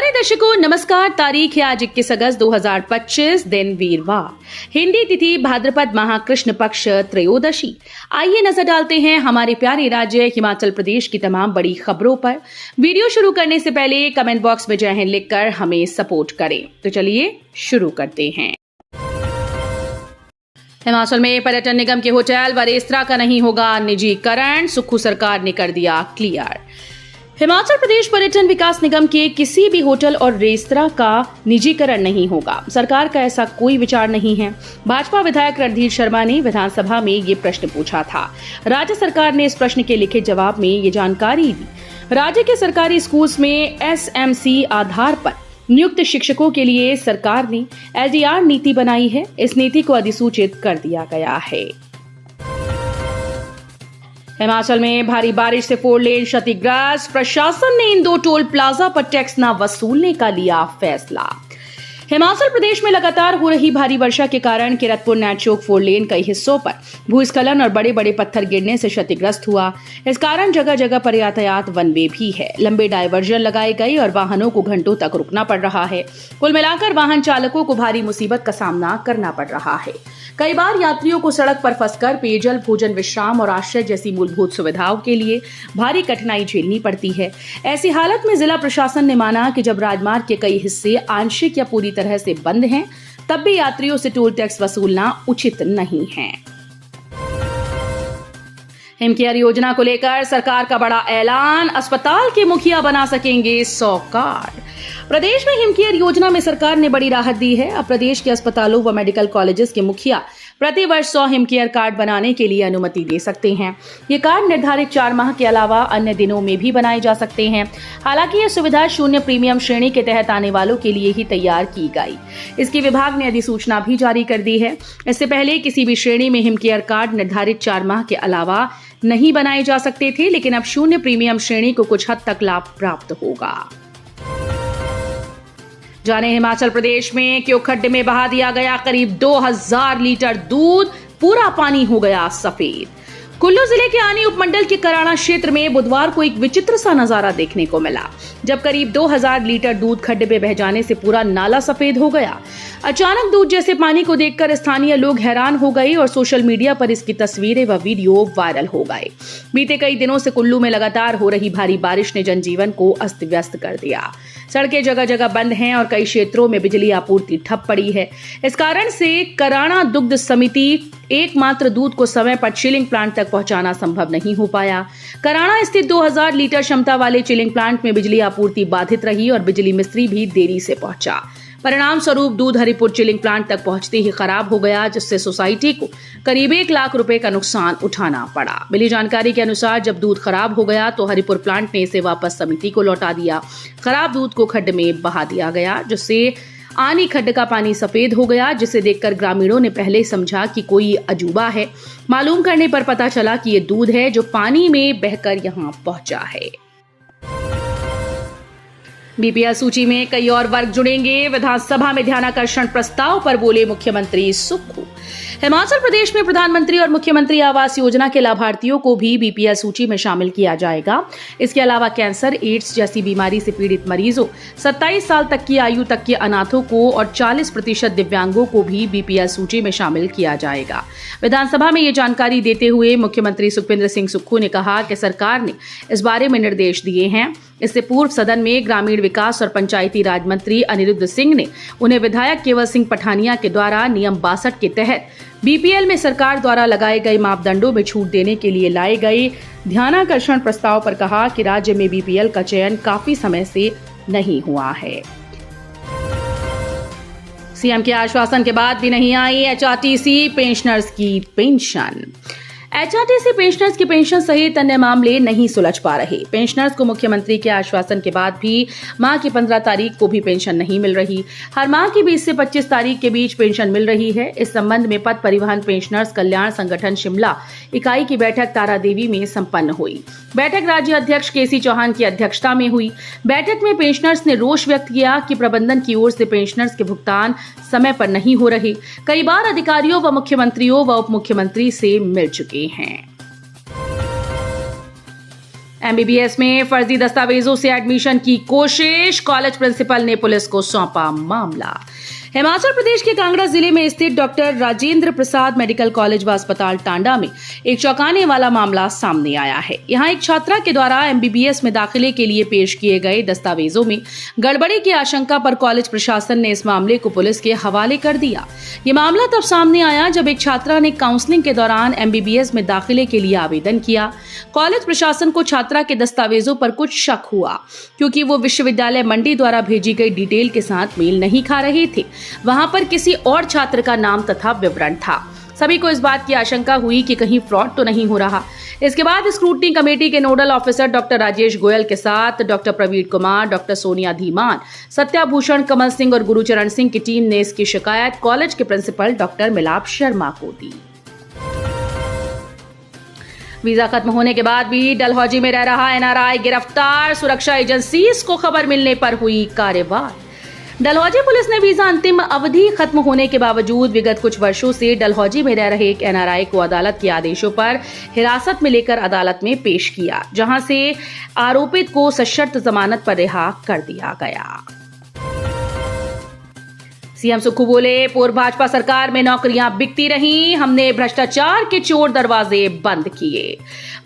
प्यारे दर्शकों नमस्कार। तारीख है आज 21 अगस्त 2025, दिन वीरवार, हिंदी तिथि भाद्रपद माह कृष्ण पक्ष त्रयोदशी। आइए नजर डालते हैं हमारे प्यारे राज्य हिमाचल प्रदेश की तमाम बड़ी खबरों पर। वीडियो शुरू करने से पहले कमेंट बॉक्स में जय हिंद लिखकर हमें सपोर्ट करें। तो चलिए शुरू करते हैं। हिमाचल में पर्यटन निगम के होटल व रेस्तरां का नहीं होगा निजीकरण, सुक्खू सरकार ने कर दिया क्लियर। हिमाचल प्रदेश पर्यटन विकास निगम के किसी भी होटल और रेस्तरां का निजीकरण नहीं होगा। सरकार का ऐसा कोई विचार नहीं है। भाजपा विधायक रणधीर शर्मा ने विधानसभा में ये प्रश्न पूछा था। राज्य सरकार ने इस प्रश्न के लिखित जवाब में ये जानकारी दी। राज्य के सरकारी स्कूल्स में SMC आधार पर नियुक्त शिक्षकों के लिए सरकार ने LDR नीति बनाई है। इस नीति को अधिसूचित कर दिया गया है। हिमाचल में भारी बारिश से 4 लेन क्षतिग्रस्त, प्रशासन ने इन 2 टोल प्लाजा पर टैक्स न वसूलने का लिया फैसला। हिमाचल प्रदेश में लगातार हो रही भारी वर्षा के कारण किरतपुर नैचोक 4 लेन कई हिस्सों पर भूस्खलन और बड़े बड़े पत्थर गिरने से क्षतिग्रस्त हुआ। इस कारण जगह जगह पर यातायात वन वे भी है। लंबे डायवर्जन लगाए गए और वाहनों को घंटों तक रुकना पड़ रहा है। कुल मिलाकर वाहन चालकों को भारी मुसीबत का सामना करना पड़ रहा है। कई बार यात्रियों को सड़क पर फंसकर पेयजल, भोजन, विश्राम और आश्रय जैसी मूलभूत सुविधाओं के लिए भारी कठिनाई झेलनी पड़ती है। ऐसी हालत में जिला प्रशासन ने माना कि जब राजमार्ग के कई हिस्से आंशिक या पूरी तरह से बंद हैं, तब भी यात्रियों से टोल टैक्स वसूलना उचित नहीं है। हिमकेयर योजना को लेकर सरकार का बड़ा ऐलान, अस्पताल के मुखिया बना सकेंगे 100 कार्ड। प्रदेश में हिमकेयर योजना में सरकार ने बड़ी राहत दी है। अब प्रदेश के अस्पतालों व मेडिकल कॉलेजेस के मुखिया प्रतिवर्ष 100 हिमकेयर कार्ड बनाने के लिए अनुमति दे सकते हैं। ये कार्ड निर्धारित 4 माह के अलावा अन्य दिनों में भी बनाए जा सकते हैं। हालांकि यह सुविधा 0 प्रीमियम श्रेणी के तहत आने वालों के लिए ही तैयार की गई। इसकी विभाग ने अधिसूचना भी जारी कर दी है। इससे पहले किसी भी श्रेणी में हिमकेयर कार्ड निर्धारित 4 माह के अलावा नहीं बनाए जा सकते थे, लेकिन अब 0 प्रीमियम श्रेणी को कुछ हद तक लाभ प्राप्त होगा। जाने हिमाचल प्रदेश में क्यों खड्डे में बहा दिया गया करीब 2000 लीटर दूध, पूरा पानी हो गया सफेद। कुल्लू जिले के आनी उपमंडल के कराड़ा क्षेत्र में बुधवार को एक विचित्र सा नजारा देखने को मिला, जब करीब 2000 लीटर दूध खड्डे में बह जाने से पूरा नाला सफेद हो गया। अचानक दूध जैसे पानी को देखकर स्थानीय लोग हैरान हो गए और सोशल मीडिया पर इसकी तस्वीरें व वीडियो वायरल हो गए। बीते कई दिनों से कुल्लू में लगातार हो रही भारी बारिश ने जनजीवन को अस्त व्यस्त कर दिया। सड़कें जगह जगह बंद हैं और कई क्षेत्रों में बिजली आपूर्ति ठप पड़ी है। इस कारण से कराड़ा दुग्ध समिति एकमात्र दूध को समय पर चिलिंग प्लांट तक पहुंचाना संभव नहीं हो पाया। कराड़ा स्थित 2000 लीटर क्षमता वाले चिलिंग प्लांट में बिजली आपूर्ति बाधित रही और बिजली मिस्त्री भी देरी से पहुंचा। परिणाम स्वरूप दूध हरिपुर चिलिंग प्लांट तक पहुंचते ही खराब हो गया, जिससे सोसाइटी को करीब 1 लाख रुपए का नुकसान उठाना पड़ा। मिली जानकारी के अनुसार जब दूध खराब हो गया तो हरिपुर प्लांट ने इसे वापस समिति को लौटा दिया। खराब दूध को खड्ड में बहा दिया गया, जिससे आनी खड्ड का पानी सफेद हो गया, जिसे देखकर ग्रामीणों ने पहले समझा कि कोई अजूबा है। मालूम करने पर पता चला कि ये दूध है जो पानी में बहकर यहाँ पहुंचा है। BPL सूची में कई और वर्ग जुड़ेंगे, विधानसभा में ध्यानाकर्षण प्रस्ताव पर बोले मुख्यमंत्री सुक्खू। हिमाचल प्रदेश में प्रधानमंत्री और मुख्यमंत्री आवास योजना के लाभार्थियों को भी BPL सूची में शामिल किया जाएगा। इसके अलावा कैंसर, एड्स जैसी बीमारी से पीड़ित मरीजों, 27 साल तक की आयु तक के अनाथों को और 40% दिव्यांगों को भी BPL सूची में शामिल किया जाएगा। विधानसभा में ये जानकारी देते हुए मुख्यमंत्री सुखविंदर सिंह सुक्खू ने कहा कि सरकार ने इस बारे में निर्देश दिए हैं। इससे पूर्व सदन में ग्रामीण विकास और पंचायती राज मंत्री अनिरुद्ध सिंह ने उन्हें विधायक केवल सिंह पठानिया के द्वारा नियम 62 के तहत BPL में सरकार द्वारा लगाए गए मापदंडों में छूट देने के लिए लाए गए ध्यानाकर्षण प्रस्ताव पर कहा कि राज्य में BPL का चयन काफी समय से नहीं हुआ है। सीएम के आश्वासन के बाद भी नहीं आई HRTC पेंशनर्स की पेंशन। HRTC पेंशनर्स की पेंशन सहित अन्य मामले नहीं सुलझ पा रहे। पेंशनर्स को मुख्यमंत्री के आश्वासन के बाद भी माह की 15 तारीख को भी पेंशन नहीं मिल रही। हर माह की 20 से 25 तारीख के बीच पेंशन मिल रही है। इस संबंध में पथ परिवहन पेंशनर्स कल्याण संगठन शिमला इकाई की बैठक तारा देवी में संपन्न हुई। बैठक राज्य अध्यक्ष KC चौहान की अध्यक्षता में हुई। बैठक में पेंशनर्स ने रोष व्यक्त किया कि प्रबंधन की ओर से पेंशनर्स के भुगतान समय पर नहीं हो रहे। कई बार अधिकारियों व मुख्यमंत्रियों व उप मुख्यमंत्री से मिल चुके हैं। एमबीबीएस में फर्जी दस्तावेजों से एडमिशन की कोशिश, कॉलेज प्रिंसिपल ने पुलिस को सौंपा मामला। हिमाचल प्रदेश के कांगड़ा जिले में स्थित doctor Rajendra Prasad medical college व अस्पताल टांडा में एक चौंकाने वाला मामला सामने आया है। यहां एक छात्रा के द्वारा एमबीबीएस में दाखिले के लिए पेश किए गए दस्तावेजों में गड़बड़ी की आशंका पर कॉलेज प्रशासन ने इस मामले को पुलिस के हवाले कर दिया। ये मामला तब सामने आया जब एक छात्रा ने काउंसलिंग के दौरान एमबीबीएस में दाखिले के लिए आवेदन किया। कॉलेज प्रशासन को छात्रा के दस्तावेजों पर कुछ शक हुआ, क्योंकि वो विश्वविद्यालय मंडी द्वारा भेजी गई डिटेल के साथ मेल नहीं खा रहे थे। वहां पर किसी और छात्र का नाम तथा विवरण था। सभी को इस बात की आशंका हुई कि कहीं फ्रॉड तो नहीं हो रहा। इसके बाद स्क्रूटनी कमेटी के nodal officer doctor Rajesh Goyal के साथ डॉक्टर प्रवीण कुमार, डॉक्टर सोनिया धीमान, सत्याभूषण, कमल सिंह और गुरुचरण सिंह की टीम ने इसकी शिकायत कॉलेज के प्रिंसिपल डॉक्टर मिलाप शर्मा को दी। वीजा खत्म होने के बाद भी डलहौजी में रह रहा एनआरआई गिरफ्तार, सुरक्षा एजेंसी को खबर मिलने पर हुई कार्रवाई। डलहौजी पुलिस ने वीजा अंतिम अवधि खत्म होने के बावजूद विगत कुछ वर्षों से डलहौजी में रह रहे एक एनआरआई को अदालत के आदेशों पर हिरासत में लेकर अदालत में पेश किया, जहां से आरोपित को सशर्त जमानत पर रिहा कर दिया गया। सीएम सुक्खू बोले, पूर्व भाजपा सरकार में नौकरियां बिकती रहीं, हमने भ्रष्टाचार के चोर दरवाजे बंद किए।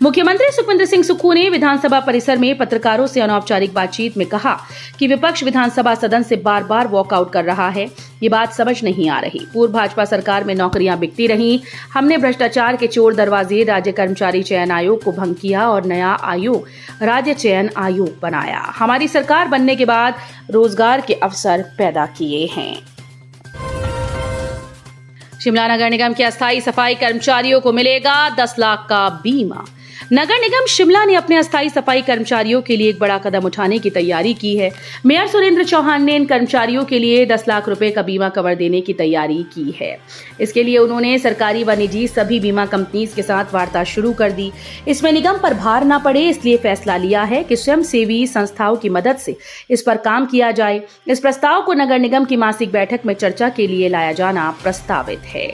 मुख्यमंत्री सुखविंदर सिंह सुक्खू ने विधानसभा परिसर में पत्रकारों से अनौपचारिक बातचीत में कहा कि विपक्ष विधानसभा सदन से बार बार वॉकआउट कर रहा है। ये बात समझ नहीं आ रही। पूर्व भाजपा सरकार में नौकरियां बिकती रहीं, हमने भ्रष्टाचार के चोर दरवाजे राज्य कर्मचारी चयन आयोग को भंग किया और नया आयोग राज्य चयन आयोग बनाया। हमारी सरकार बनने के बाद रोजगार के अवसर पैदा किए हैं। शिमला नगर निगम के अस्थायी सफाई कर्मचारियों को मिलेगा 10 लाख का बीमा। नगर निगम शिमला ने अपने अस्थायी सफाई कर्मचारियों के लिए एक बड़ा कदम उठाने की तैयारी की है। मेयर सुरेंद्र चौहान ने इन कर्मचारियों के लिए 10 लाख रुपए का बीमा कवर देने की तैयारी की है। इसके लिए उन्होंने सरकारी व निजी सभी बीमा कंपनीज के साथ वार्ता शुरू कर दी। इसमें निगम पर भार न पड़े, इसलिए फैसला लिया है कि स्वयंसेवी संस्थाओं की मदद से इस पर काम किया जाए। इस प्रस्ताव को नगर निगम की मासिक बैठक में चर्चा के लिए लाया जाना प्रस्तावित है।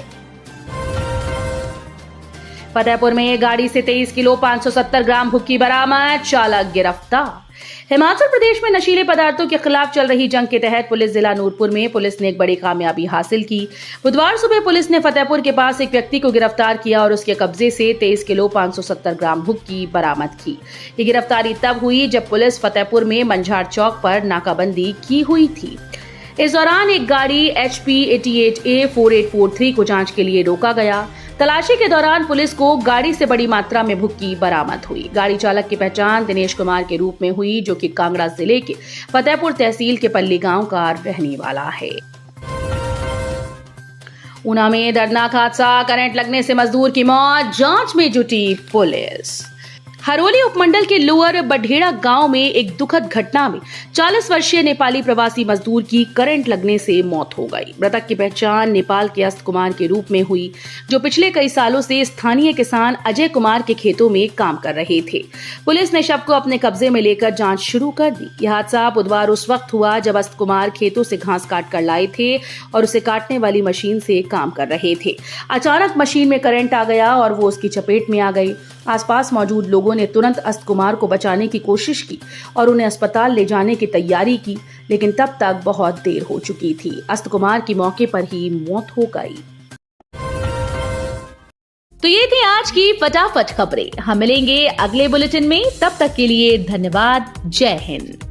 फतेहपुर में गाड़ी से 23 किलो 570 ग्राम हुक्की बरामद, चालक गिरफ्तार। हिमाचल प्रदेश में नशीले पदार्थों के खिलाफ चल रही जंग के तहत पुलिस जिला नूरपुर में पुलिस ने एक बड़ी कामयाबी हासिल की। बुधवार सुबह पुलिस ने फतेहपुर के पास एक व्यक्ति को गिरफ्तार किया और उसके कब्जे से 23 किलो 570 ग्राम हुक्की बरामद की। ये गिरफ्तारी तब हुई जब पुलिस फतेहपुर में मंझार चौक पर नाकाबंदी की हुई थी। इस दौरान एक गाड़ी HP 88A 4843 को जांच के लिए रोका गया। तलाशी के दौरान पुलिस को गाड़ी से बड़ी मात्रा में भुक्की बरामद हुई। गाड़ी चालक की पहचान दिनेश कुमार के रूप में हुई, जो कि कांगड़ा जिले के फतेहपुर तहसील के पल्ली गांव का रहने वाला है। ऊना में दर्दनाक हादसा, करंट लगने से मजदूर की मौत, जांच में जुटी पुलिस। हरोली उपमंडल के लोअर बढेड़ा गांव में एक दुखद घटना में 40 वर्षीय नेपाली प्रवासी मजदूर की करंट लगने से मौत हो गई। मृतक की पहचान नेपाल के अस्त कुमार के रूप में हुई, जो पिछले कई सालों से स्थानीय किसान अजय कुमार के खेतों में काम कर रहे थे। पुलिस ने शव को अपने कब्जे में लेकर जांच शुरू कर दी। यह हादसा बुधवार उस वक्त हुआ जब अस्त कुमार खेतों से घास काट कर लाए थे और उसे काटने वाली मशीन से काम कर रहे थे। अचानक मशीन में करंट आ गया और वो उसकी चपेट में आ गई। आसपास मौजूद लोगों ने तुरंत अस्त कुमार को बचाने की कोशिश की और उन्हें अस्पताल ले जाने की तैयारी की, लेकिन तब तक बहुत देर हो चुकी थी। अस्त कुमार की मौके पर ही मौत हो गई। तो ये थी आज की फटाफट खबरें। हम मिलेंगे अगले बुलेटिन में, तब तक के लिए धन्यवाद। जय हिंद।